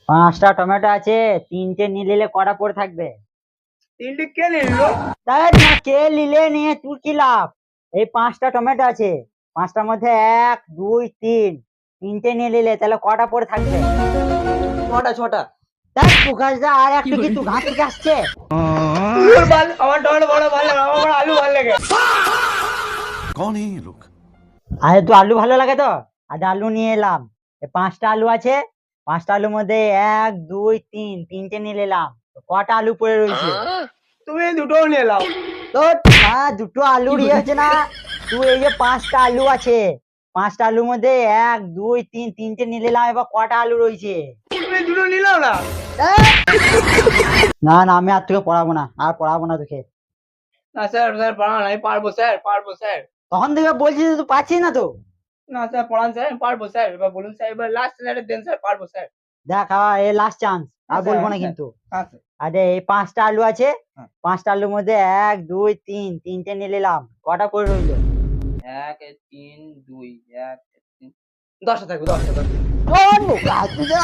পাঁচটা টমেটো আছে, তিনটে নিয়ে নিলে কটা পড়ে থাকবে? তিনটে কে নিল? তাই না, কে নিলে নিয়ে তুই কি লাভ? এই পাঁচটা টমেটো আছে, পাঁচটার মধ্যে এক দুই তিন, তিনটে নিয়ে নিলে তাহলে কটা পড়ে থাকবে? ছটা ছটা। দেখ প্রকাশদা, আর একটা কি তুই ঘাট থেকে আসছে? আমার টমেটো বড় ভালো লাগে, আমার বড় আলু ভালো লাগে। कौन है ये लोग? আরে তুই আলু ভালো লাগে তো, আজ আলু নিয়ে এলাম। এই পাঁচটা আলু আছে, পাঁচটা আলুর মধ্যে এক দুই তিন, তিনটে নিয়ে নিলাম। তো কটা আলু পড়ে রয়েছে? তুমি দুটোও নিয়ে নাও। তো না, দুটো আলুর ইয়ে হচ্ছে না। তুই এই যে পাঁচটা আলু আছে, পাঁচটা আলুর মধ্যে এক দুই তিন, তিনটে নিয়ে নিলাম, এবার কটা আলু রয়েছে? তুমি দুটো নিলাও না। না না, আমি আর তোকে পড়াবো না, আর পড়াবো না তোকে। না স্যার, স্যার পড়ান, আমি পারবো স্যার, পারবো স্যার। তখন থেকে বলছিস তুই পাচ্ছিস না তো। না স্যার পড়ান স্যার, আমি পারবো স্যার। এবার বলুন স্যার, এবার লাস্ট স্যার দেন স্যার, পারবো স্যার। দেখ এই লাস্ট চান্স, আর বলবো না কিন্তু। হ্যাঁ স্যার। আরে এই পাঁচটা আলু আছে, হ্যাঁ। পাঁচটা আলুর মধ্যে এক দুই তিন, তিনটে নিয়ে নিলাম, কটা পড়ে রইলো? এক তিন দুই, এক তিন, 10টা থাকবে, 10টা। ও বোকা, তুই যা।